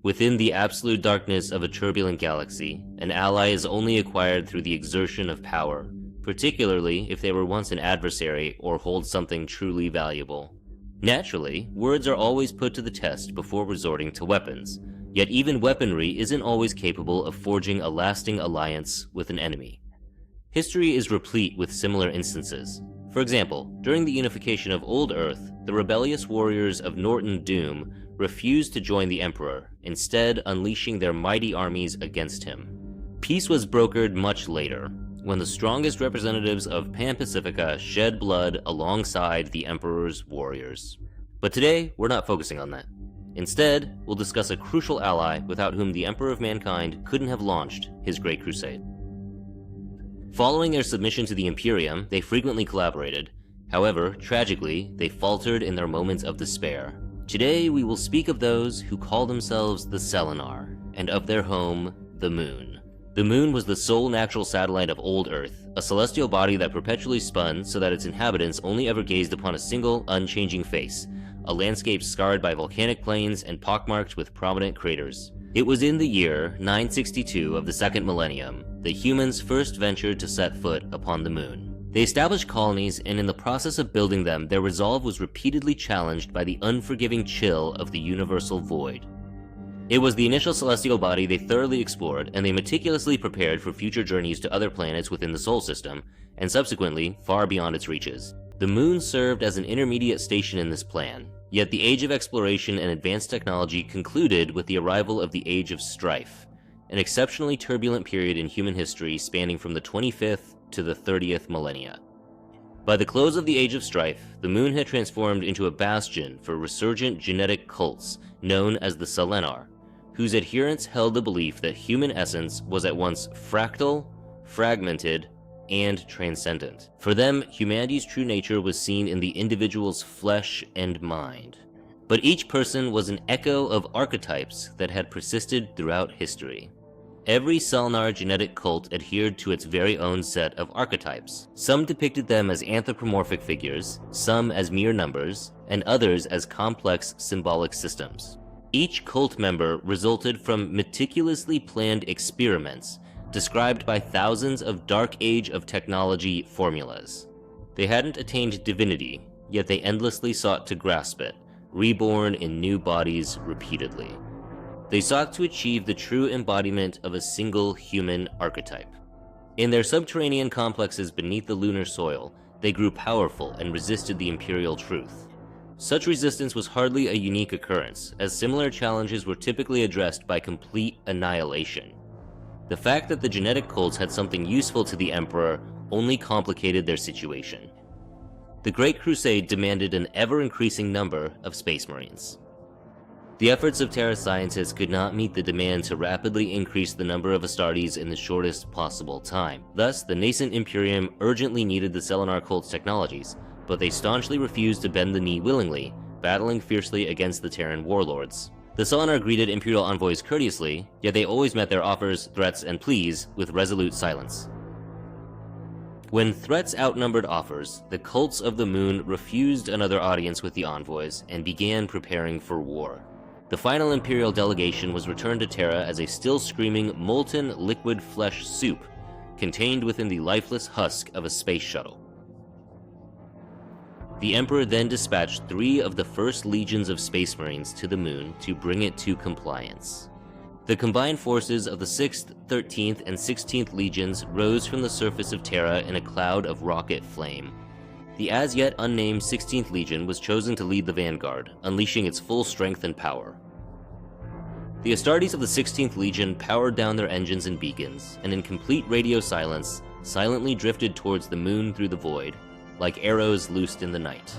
Within the absolute darkness of a turbulent galaxy, an ally is only acquired through the exertion of power, particularly if they were once an adversary or hold something truly valuable. Naturally, words are always put to the test before resorting to weapons, yet even weaponry isn't always capable of forging a lasting alliance with an enemy. History is replete with similar instances. For example, during the unification of Old Earth, the rebellious warriors of Norton Doom refused to join the Emperor, instead unleashing their mighty armies against him. Peace was brokered much later, when the strongest representatives of Pan-Pacifica shed blood alongside the Emperor's warriors. But today, we're not focusing on that. Instead, we'll discuss a crucial ally without whom the Emperor of Mankind couldn't have launched his Great Crusade. Following their submission to the Imperium, they frequently collaborated. However, tragically, they faltered in their moments of despair. Today, we will speak of those who call themselves the Selenar, and of their home, the Moon. The Moon was the sole natural satellite of Old Earth, a celestial body that perpetually spun so that its inhabitants only ever gazed upon a single, unchanging face, a landscape scarred by volcanic plains and pockmarked with prominent craters. It was in the year 962 of the second millennium that humans first ventured to set foot upon the Moon. They established colonies, and in the process of building them, their resolve was repeatedly challenged by the unforgiving chill of the universal void. It was the initial celestial body they thoroughly explored, and they meticulously prepared for future journeys to other planets within the Sol system, and subsequently far beyond its reaches. The Moon served as an intermediate station in this plan, yet the age of exploration and advanced technology concluded with the arrival of the Age of Strife, an exceptionally turbulent period in human history spanning from the 25th to the 30th millennia. By the close of the Age of Strife, the Moon had transformed into a bastion for resurgent genetic cults known as the Selenar, whose adherents held the belief that human essence was at once fractal, fragmented, and transcendent. For them, humanity's true nature was seen in the individual's flesh and mind. But each person was an echo of archetypes that had persisted throughout history. Every Selenar genetic cult adhered to its very own set of archetypes. Some depicted them as anthropomorphic figures, some as mere numbers, and others as complex symbolic systems. Each cult member resulted from meticulously planned experiments described by thousands of Dark Age of technology formulas. They hadn't attained divinity, yet they endlessly sought to grasp it, reborn in new bodies repeatedly. They sought to achieve the true embodiment of a single human archetype. In their subterranean complexes beneath the lunar soil, they grew powerful and resisted the imperial truth. Such resistance was hardly a unique occurrence, as similar challenges were typically addressed by complete annihilation. The fact that the genetic cults had something useful to the Emperor only complicated their situation. The Great Crusade demanded an ever-increasing number of Space Marines. The efforts of Terra scientists could not meet the demand to rapidly increase the number of Astartes in the shortest possible time. Thus, the nascent Imperium urgently needed the Selenar Cults' technologies, but they staunchly refused to bend the knee willingly, battling fiercely against the Terran warlords. The Selenar greeted Imperial envoys courteously, yet they always met their offers, threats, and pleas with resolute silence. When threats outnumbered offers, the cults of the Moon refused another audience with the envoys and began preparing for war. The final Imperial delegation was returned to Terra as a still-screaming, molten liquid flesh soup contained within the lifeless husk of a space shuttle. The Emperor then dispatched 3 of the first legions of Space Marines to the Moon to bring it to compliance. The combined forces of the 6th, 13th, and 16th Legions rose from the surface of Terra in a cloud of rocket flame. The as-yet unnamed 16th Legion was chosen to lead the vanguard, unleashing its full strength and power. The Astartes of the 16th Legion powered down their engines and beacons, and in complete radio silence, silently drifted towards the Moon through the void, like arrows loosed in the night.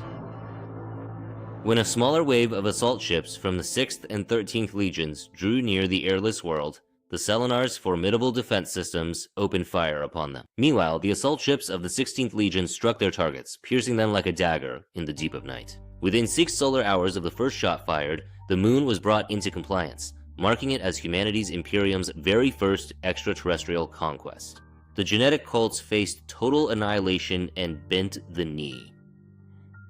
When a smaller wave of assault ships from the 6th and 13th Legions drew near the airless world, the Selenar's formidable defense systems opened fire upon them. Meanwhile, the assault ships of the 16th Legion struck their targets, piercing them like a dagger in the deep of night. Within 6 solar hours of the first shot fired, the Moon was brought into compliance, marking it as humanity's Imperium's very first extraterrestrial conquest. The genetic cults faced total annihilation and bent the knee.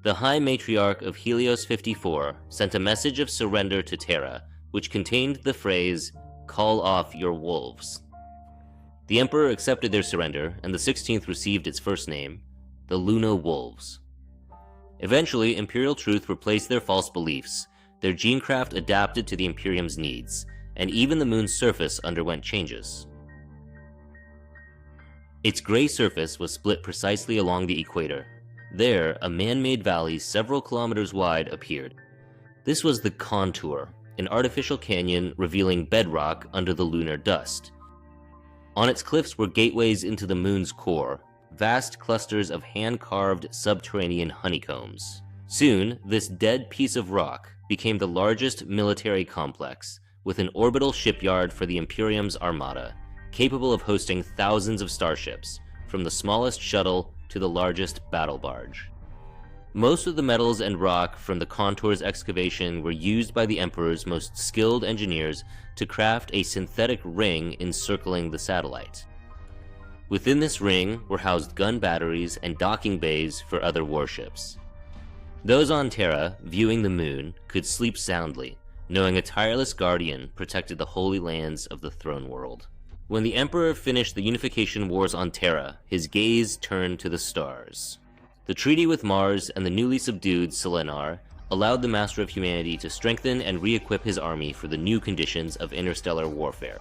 The High Matriarch of Helios 54 sent a message of surrender to Terra, which contained the phrase, "Call off your wolves." The Emperor accepted their surrender, and the 16th received its first name, the Luna Wolves. Eventually, Imperial Truth replaced their false beliefs, their genecraft adapted to the Imperium's needs, and even the moon's surface underwent changes. Its gray surface was split precisely along the equator. There, a man-made valley several kilometers wide appeared. This was the Contour, an artificial canyon revealing bedrock under the lunar dust. On its cliffs were gateways into the moon's core, vast clusters of hand-carved subterranean honeycombs. Soon, this dead piece of rock became the largest military complex, with an orbital shipyard for the Imperium's armada, capable of hosting thousands of starships, from the smallest shuttle to the largest battle barge. Most of the metals and rock from the Contour's excavation were used by the Emperor's most skilled engineers to craft a synthetic ring encircling the satellite. Within this ring were housed gun batteries and docking bays for other warships. Those on Terra, viewing the moon, could sleep soundly, knowing a tireless guardian protected the holy lands of the throne world. When the Emperor finished the unification wars on Terra, his gaze turned to the stars. The treaty with Mars and the newly subdued Selenar allowed the Master of Humanity to strengthen and re-equip his army for the new conditions of interstellar warfare.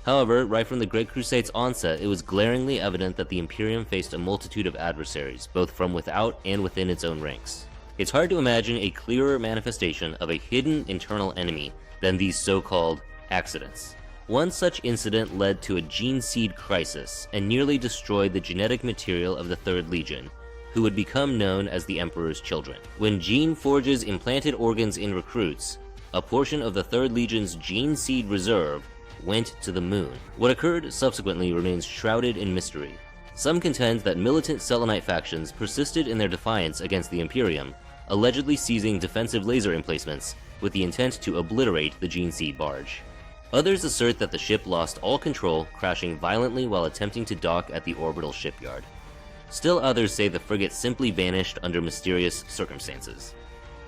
However, right from the Great Crusade's onset, it was glaringly evident that the Imperium faced a multitude of adversaries, both from without and within its own ranks. It's hard to imagine a clearer manifestation of a hidden internal enemy than these so-called accidents. One such incident led to a gene seed crisis and nearly destroyed the genetic material of the Third Legion, who would become known as the Emperor's Children. When gene forges implanted organs in recruits, a portion of the Third Legion's gene seed reserve went to the moon. What occurred subsequently remains shrouded in mystery. Some contend that militant Selenite factions persisted in their defiance against the Imperium, allegedly seizing defensive laser emplacements with the intent to obliterate the gene seed barge. Others assert that the ship lost all control, crashing violently while attempting to dock at the orbital shipyard. Still others say the frigate simply vanished under mysterious circumstances.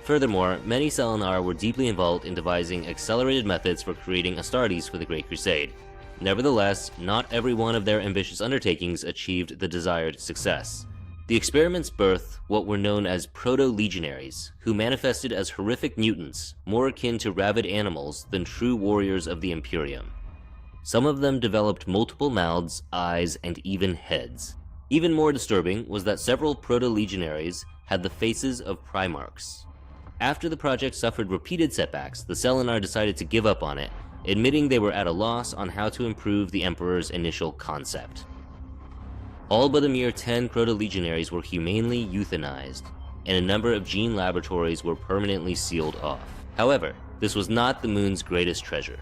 Furthermore, many Selenar were deeply involved in devising accelerated methods for creating Astartes for the Great Crusade. Nevertheless, not every one of their ambitious undertakings achieved the desired success. The experiments birthed what were known as proto-legionaries, who manifested as horrific mutants, more akin to rabid animals than true warriors of the Imperium. Some of them developed multiple mouths, eyes, and even heads. Even more disturbing was that several proto-legionaries had the faces of Primarchs. After the project suffered repeated setbacks, the Selenar decided to give up on it, admitting they were at a loss on how to improve the Emperor's initial concept. All but a mere 10 proto-legionaries were humanely euthanized, and a number of gene laboratories were permanently sealed off. However, this was not the moon's greatest treasure.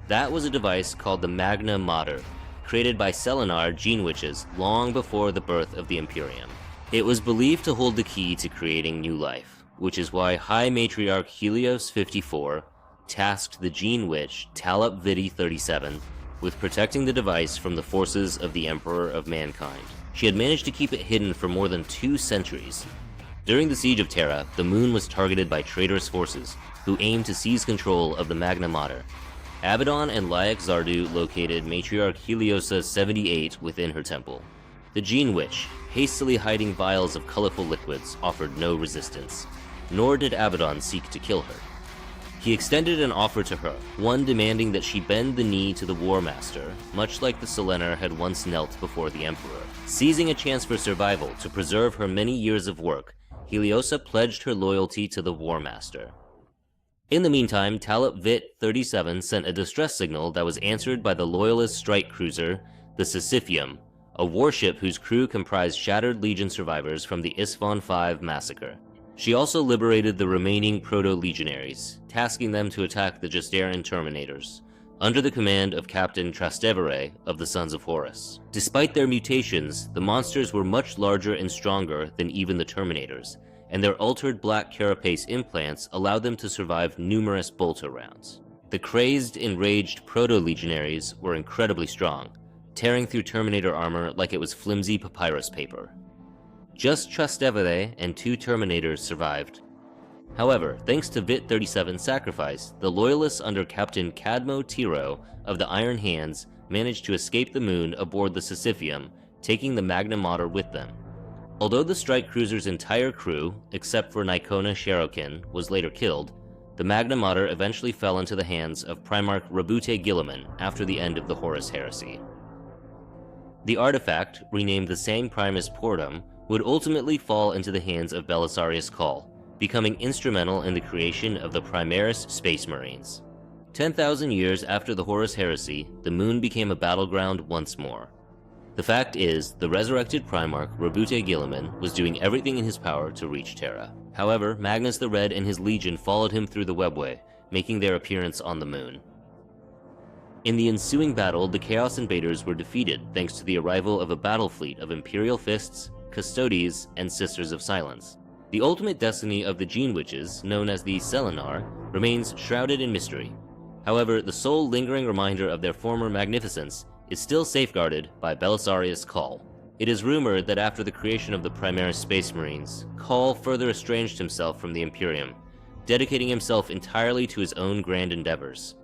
That was a device called the Magna Mater, created by Selenar gene witches long before the birth of the Imperium. It was believed to hold the key to creating new life, which is why High Matriarch Helios 54 tasked the gene witch Talop Vidi 37 with protecting the device from the forces of the Emperor of Mankind. She had managed to keep it hidden for more than 2 centuries. During the Siege of Terra, the moon was targeted by traitorous forces, who aimed to seize control of the Magna Mater. Abaddon and Lyax Zardu located Matriarch Heliosa 78 within her temple. The Gene Witch, hastily hiding vials of colorful liquids, offered no resistance, nor did Abaddon seek to kill her. He extended an offer to her, one demanding that she bend the knee to the War Master, much like the Selenar had once knelt before the Emperor. Seizing a chance for survival to preserve her many years of work, Heliosa pledged her loyalty to the War Master. In the meantime, Talop Vit 37 sent a distress signal that was answered by the loyalist strike cruiser, the Sisypheum, a warship whose crew comprised shattered Legion survivors from the Isfahan 5 massacre. She also liberated the remaining proto-legionaries, tasking them to attack the Justaeran Terminators, under the command of Captain Trastevere of the Sons of Horus. Despite their mutations, the monsters were much larger and stronger than even the Terminators, and their altered black carapace implants allowed them to survive numerous bolter rounds. The crazed, enraged proto-legionaries were incredibly strong, tearing through Terminator armor like it was flimsy papyrus paper. Just Trastevere and 2 Terminators survived. However, thanks to Vit 37's sacrifice, the Loyalists under Captain Cadmo Tiro of the Iron Hands managed to escape the moon aboard the Sisypheum, taking the Magna Mater with them. Although the strike cruiser's entire crew, except for Nicona Sherokin, was later killed, the Magna Mater eventually fell into the hands of Primarch Rabute Guilliman after the end of the Horus Heresy. The artifact, renamed the Sang Primus Portum, would ultimately fall into the hands of Belisarius Cawl, becoming instrumental in the creation of the Primaris Space Marines. 10,000 years after the Horus Heresy, the moon became a battleground once more. The fact is, the resurrected Primarch Rabute Guilliman was doing everything in his power to reach Terra. However, Magnus the Red and his legion followed him through the webway, making their appearance on the moon. In the ensuing battle, the Chaos Invaders were defeated thanks to the arrival of a battle fleet of Imperial Fists, Custodes, and Sisters of Silence. The ultimate destiny of the Gene Witches, known as the Selenar, remains shrouded in mystery. However, the sole lingering reminder of their former magnificence is still safeguarded by Belisarius Cawl. It is rumored that after the creation of the Primaris Space Marines, Cawl further estranged himself from the Imperium, dedicating himself entirely to his own grand endeavors.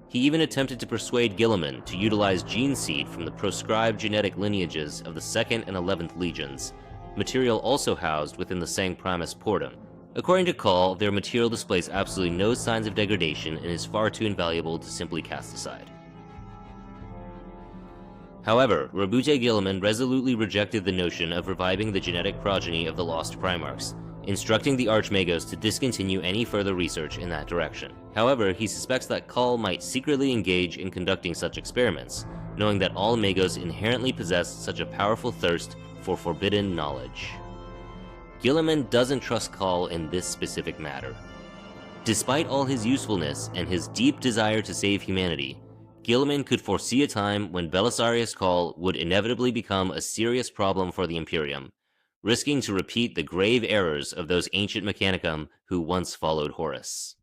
He even attempted to persuade Guilliman to utilize gene seed from the proscribed genetic lineages of the 2nd and 11th Legions, material also housed within the Sang Primus Portum. According to Cawl, their material displays absolutely no signs of degradation and is far too invaluable to simply cast aside. However, Rabute Guilliman resolutely rejected the notion of reviving the genetic progeny of the lost Primarchs, instructing the Archmagos to discontinue any further research in that direction. However, he suspects that Cawl might secretly engage in conducting such experiments, knowing that all Magos inherently possess such a powerful thirst for forbidden knowledge. Guilliman doesn't trust Cawl in this specific matter. Despite all his usefulness and his deep desire to save humanity, Guilliman could foresee a time when Belisarius Cawl would inevitably become a serious problem for the Imperium, risking to repeat the grave errors of those ancient Mechanicum who once followed Horus.